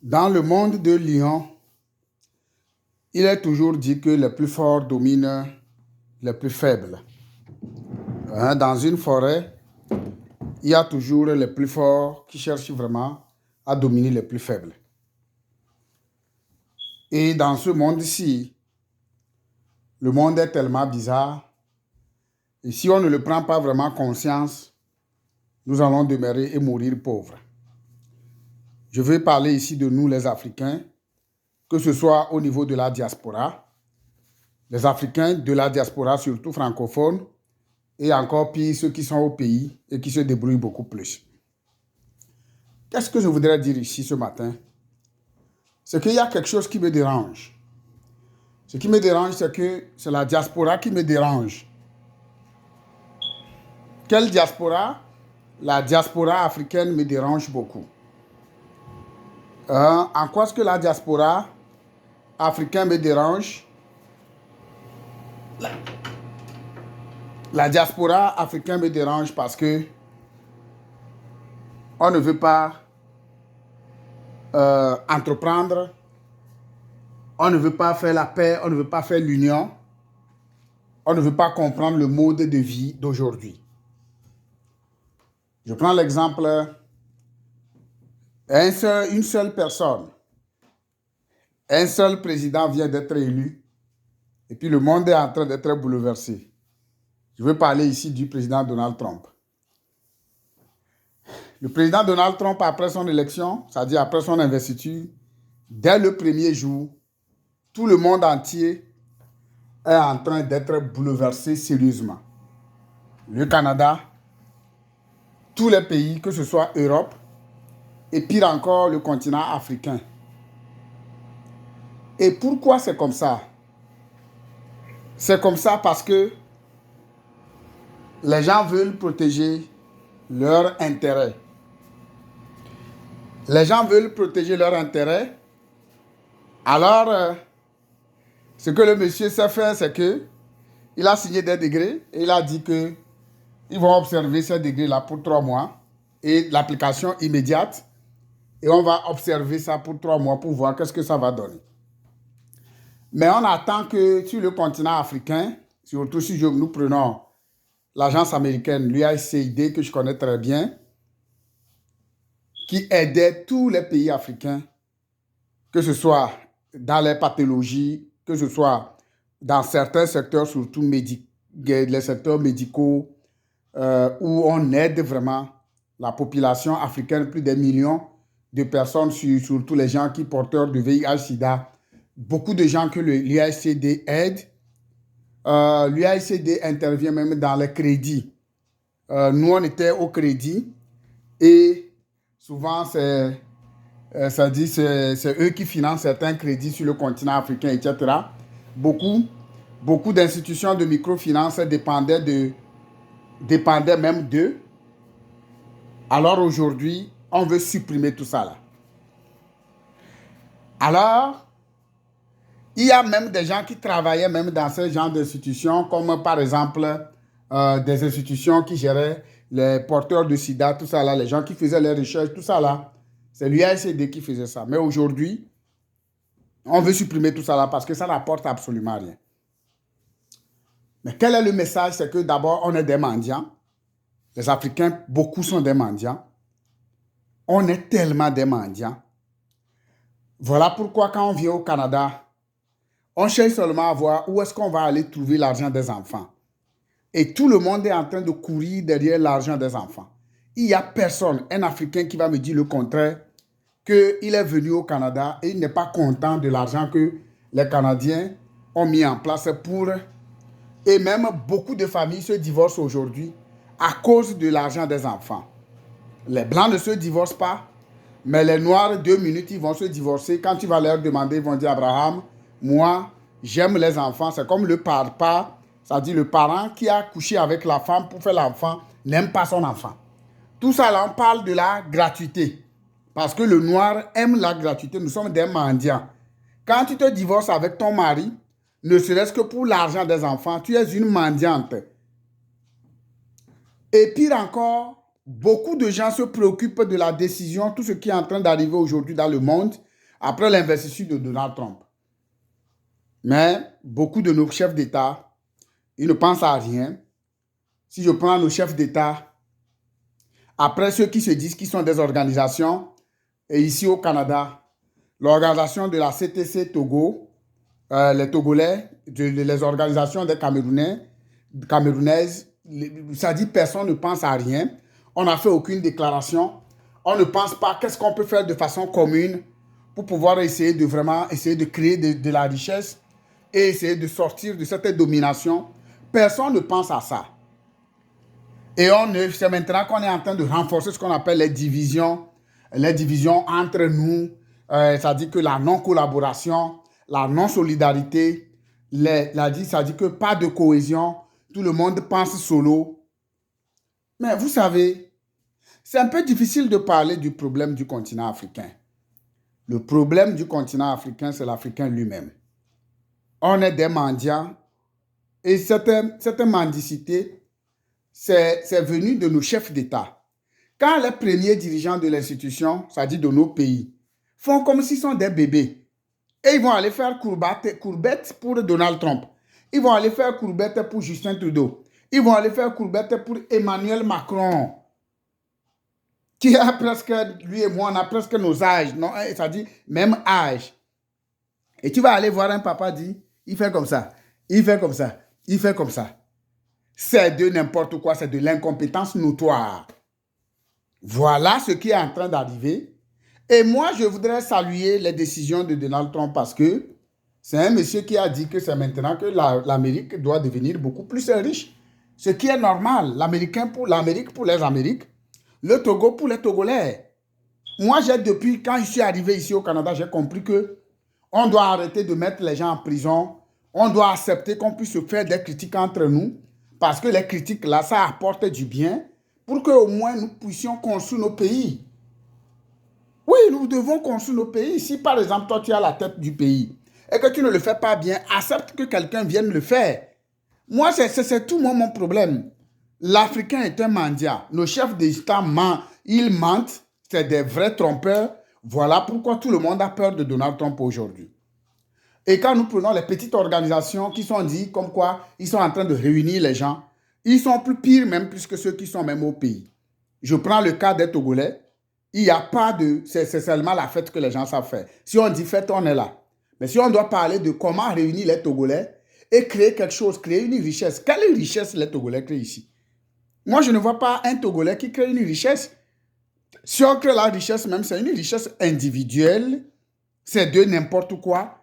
Dans le monde de Lion, il est toujours dit que les plus forts dominent les plus faibles. Dans une forêt, il y a toujours les plus forts qui cherchent vraiment à dominer les plus faibles. Et dans ce monde-ci, le monde est tellement bizarre. Et si on ne le prend pas vraiment conscience, nous allons demeurer et mourir pauvres. Je veux parler ici de nous, les Africains, que ce soit au niveau de la diaspora, les Africains de la diaspora, surtout francophones, et encore pire, ceux qui sont au pays et qui se débrouillent beaucoup plus. Qu'est-ce que je voudrais dire ici ce matin? C'est qu'il y a quelque chose qui me dérange. Ce qui me dérange, c'est que c'est la diaspora qui me dérange. Quelle diaspora? La diaspora africaine me dérange beaucoup. En quoi est-ce que la diaspora africaine me dérange? La diaspora africaine me dérange parce que on ne veut pas entreprendre, on ne veut pas faire la paix, on ne veut pas faire l'union, on ne veut pas comprendre le mode de vie d'aujourd'hui. Je prends l'exemple, une seule personne, un seul président vient d'être élu et puis le monde est en train d'être bouleversé. Je veux parler ici du président Donald Trump. Le président Donald Trump, après son élection, c'est-à-dire après son investiture, dès le premier jour, tout le monde entier est en train d'être bouleversé sérieusement. Le Canada, tous les pays, que ce soit Europe, et pire encore le continent africain. Et pourquoi c'est comme ça? C'est comme ça parce que les gens veulent protéger leurs intérêts. Les gens veulent protéger leurs intérêts. Alors, ce que le monsieur sait faire, c'est qu'il a signé des décrets et il a dit qu'ils vont observer ces décrets-là pour 3 mois et l'application immédiate. Et on va observer ça pour 3 mois pour voir qu'est-ce que ça va donner. Mais on attend que sur le continent africain, surtout si nous prenons l'agence américaine, l'USAID, que je connais très bien, qui aidait tous les pays africains, que ce soit dans les pathologies, que ce soit dans certains secteurs, surtout les secteurs médicaux, où on aide vraiment la population africaine, plus de millions de personnes, surtout les gens qui porteurs de VIH-Sida, beaucoup de gens que l'USAID aide. L'USAID intervient même dans les crédits. Nous, on était au crédit et souvent, c'est eux qui financent certains crédits sur le continent africain, etc. Beaucoup d'institutions de microfinance dépendaient même d'eux. Alors aujourd'hui, on veut supprimer tout ça là. Alors, il y a même des gens qui travaillaient même dans ce genre d'institutions, comme par exemple des institutions qui géraient les porteurs de sida, tout ça là, les gens qui faisaient les recherches, tout ça là. C'est l'USAID qui faisait ça. Mais aujourd'hui, on veut supprimer tout ça là parce que ça n'apporte absolument rien. Mais quel est le message? C'est que d'abord, on est des mendiants. Les Africains, beaucoup sont des mendiants. On est tellement des mendiants. Voilà pourquoi quand on vient au Canada, on cherche seulement à voir où est-ce qu'on va aller trouver l'argent des enfants. Et tout le monde est en train de courir derrière l'argent des enfants. Il n'y a personne, un Africain qui va me dire le contraire, qu'il est venu au Canada et il n'est pas content de l'argent que les Canadiens ont mis en place pour... Et même beaucoup de familles se divorcent aujourd'hui à cause de l'argent des enfants. Les Blancs ne se divorcent pas, mais les Noirs, 2 minutes, ils vont se divorcer. Quand tu vas leur demander, ils vont dire, Abraham, moi, j'aime les enfants. C'est comme le papa, c'est-à-dire le parent qui a couché avec la femme pour faire l'enfant, n'aime pas son enfant. Tout ça, là, on parle de la gratuité. Parce que le noir aime la gratuité. Nous sommes des mendiants. Quand tu te divorces avec ton mari, ne serait-ce que pour l'argent des enfants, tu es une mendiante. Et pire encore, beaucoup de gens se préoccupent de la décision, tout ce qui est en train d'arriver aujourd'hui dans le monde, après l'investiture de Donald Trump. Mais beaucoup de nos chefs d'État, ils ne pensent à rien. Si je prends nos chefs d'État, après ceux qui se disent qu'ils sont des organisations, et ici au Canada, l'organisation de la CTC Togo, les Togolais, les organisations des Camerounais, Camerounaises, ça dit personne ne pense à rien. On n'a fait aucune déclaration. On ne pense pas qu'est-ce qu'on peut faire de façon commune pour pouvoir essayer de vraiment essayer de créer de la richesse et essayer de sortir de cette domination. Personne ne pense à ça. Et c'est maintenant qu'on est en train de renforcer ce qu'on appelle les divisions entre nous. C'est-à-dire que la non-collaboration, la non-solidarité, ça dit que pas de cohésion, tout le monde pense solo. Mais vous savez, c'est un peu difficile de parler du problème du continent africain. Le problème du continent africain, c'est l'Africain lui-même. On est des mendiants et cette mendicité, c'est venu de nos chefs d'État. Quand les premiers dirigeants de l'institution, c'est-à-dire de nos pays, font comme s'ils sont des bébés, et ils vont aller faire courbette pour Donald Trump, ils vont aller faire courbette pour Justin Trudeau, ils vont aller faire courbette pour Emmanuel Macron, qui a presque, lui et moi, on a presque nos âges, c'est-à-dire même âge. Et tu vas aller voir un papa dit, il fait comme ça, il fait comme ça, il fait comme ça. C'est de n'importe quoi, c'est de l'incompétence notoire. Voilà ce qui est en train d'arriver. Et moi, je voudrais saluer les décisions de Donald Trump parce que c'est un monsieur qui a dit que c'est maintenant que l'Amérique doit devenir beaucoup plus riche. Ce qui est normal. L'Amérique pour les Amériques, le Togo pour les Togolais. Moi, depuis quand je suis arrivé ici au Canada, j'ai compris que on doit arrêter de mettre les gens en prison. On doit accepter qu'on puisse se faire des critiques entre nous. Parce que les critiques, là, ça apporte du bien pour qu'au moins nous puissions construire nos pays. Oui, nous devons construire nos pays. Si, par exemple, toi, tu as la tête du pays et que tu ne le fais pas bien, accepte que quelqu'un vienne le faire. Moi, c'est tout mon problème. L'Africain est un mendiant. Nos chefs d'État ils mentent. C'est des vrais trompeurs. Voilà pourquoi tout le monde a peur de Donald Trump aujourd'hui. Et quand nous prenons les petites organisations qui sont dites comme quoi ils sont en train de réunir les gens, ils sont pires même plus que ceux qui sont même au pays. Je prends le cas des Togolais. Il n'y a pas de... C'est seulement la fête que les gens savent faire. Si on dit fête, on est là. Mais si on doit parler de comment réunir les Togolais et créer quelque chose, créer une richesse, quelle richesse les Togolais créent ici? Moi, je ne vois pas un Togolais qui crée une richesse. Si on crée la richesse même, c'est une richesse individuelle. C'est de n'importe quoi.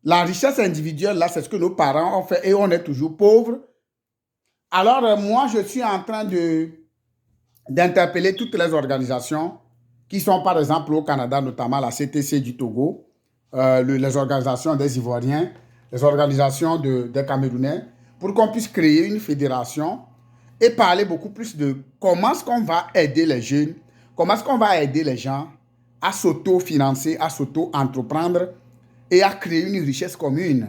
La richesse individuelle, là, c'est ce que nos parents ont fait et on est toujours pauvres. Alors, moi, je suis en train d'interpeller toutes les organisations qui sont, par exemple, au Canada, notamment la CTC du Togo, les organisations des Ivoiriens, les organisations des Camerounais, pour qu'on puisse créer une fédération et parler beaucoup plus de comment est-ce qu'on va aider les jeunes, comment est-ce qu'on va aider les gens à s'auto-financer, à s'auto-entreprendre et à créer une richesse commune.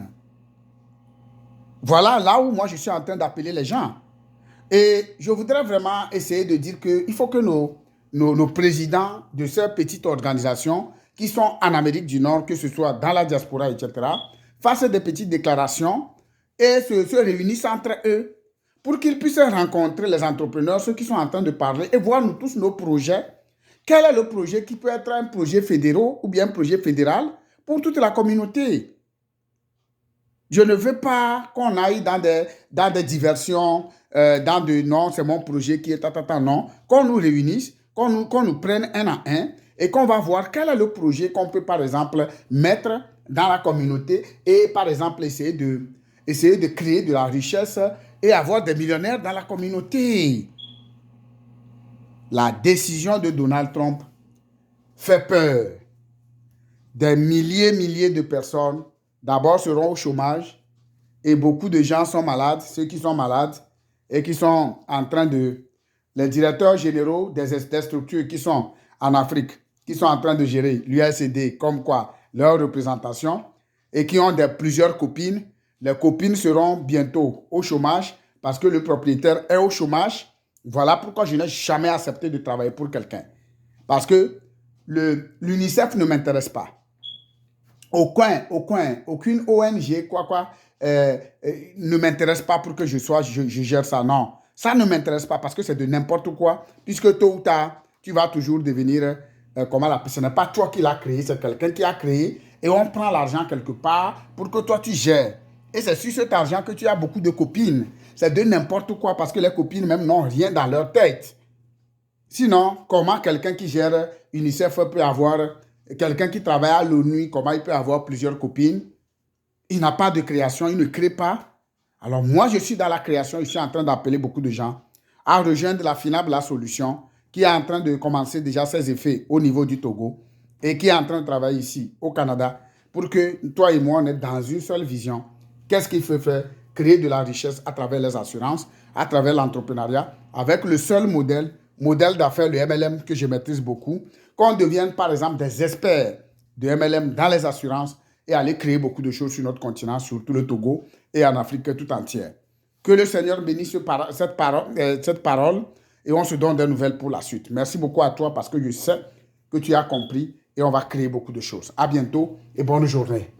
Voilà là où moi je suis en train d'appeler les gens. Et je voudrais vraiment essayer de dire qu'il faut que nos présidents de ces petites organisations qui sont en Amérique du Nord, que ce soit dans la diaspora, etc., fassent des petites déclarations et se réunissent entre eux pour qu'ils puissent rencontrer les entrepreneurs, ceux qui sont en train de parler et voir nous tous nos projets. Quel est le projet qui peut être un projet fédéral ou bien un projet fédéral pour toute la communauté? Je ne veux pas qu'on aille dans des diversions, dans de non, c'est mon projet qui est non. Qu'on nous réunisse, qu'on nous prenne un à un et qu'on va voir quel est le projet qu'on peut, par exemple, mettre dans la communauté et, par exemple, essayer de créer de la richesse et avoir des millionnaires dans la communauté. La décision de Donald Trump fait peur. Des milliers de personnes, d'abord, seront au chômage et beaucoup de gens sont malades, ceux qui sont malades et qui sont en train les directeurs généraux des structures qui sont en Afrique, qui sont en train de gérer l'USAID, comme quoi, leur représentation, et qui ont plusieurs copines. Les copines seront bientôt au chômage parce que le propriétaire est au chômage. Voilà pourquoi je n'ai jamais accepté de travailler pour quelqu'un. Parce que l'UNICEF ne m'intéresse pas. Aucune ONG, ne m'intéresse pas pour que je gère ça. Non, ça ne m'intéresse pas parce que c'est de n'importe quoi, puisque tôt ou tard, tu vas toujours devenir, comment l'appeler, ce n'est pas toi qui l'as créé, c'est quelqu'un qui a créé, et on prend l'argent quelque part pour que toi tu gères. Et c'est sur cet argent que tu as beaucoup de copines. C'est de n'importe quoi parce que les copines même n'ont rien dans leur tête. Sinon, comment quelqu'un qui gère UNICEF peut avoir, quelqu'un qui travaille à l'ONU, comment il peut avoir plusieurs copines? Il n'a pas de création, il ne crée pas. Alors moi, je suis dans la création, je suis en train d'appeler beaucoup de gens à rejoindre la FINAB, la solution, qui est en train de commencer déjà ses effets au niveau du Togo et qui est en train de travailler ici, au Canada, pour que toi et moi, on est dans une seule vision. Qu'est-ce qu'il faut faire? Créer de la richesse à travers les assurances, à travers l'entrepreneuriat, avec le seul modèle d'affaires, le MLM, que je maîtrise beaucoup, qu'on devienne par exemple des experts de MLM dans les assurances et aller créer beaucoup de choses sur notre continent, surtout le Togo et en Afrique tout entière. Que le Seigneur bénisse cette parole et on se donne des nouvelles pour la suite. Merci beaucoup à toi parce que je sais que tu as compris et on va créer beaucoup de choses. À bientôt et bonne journée.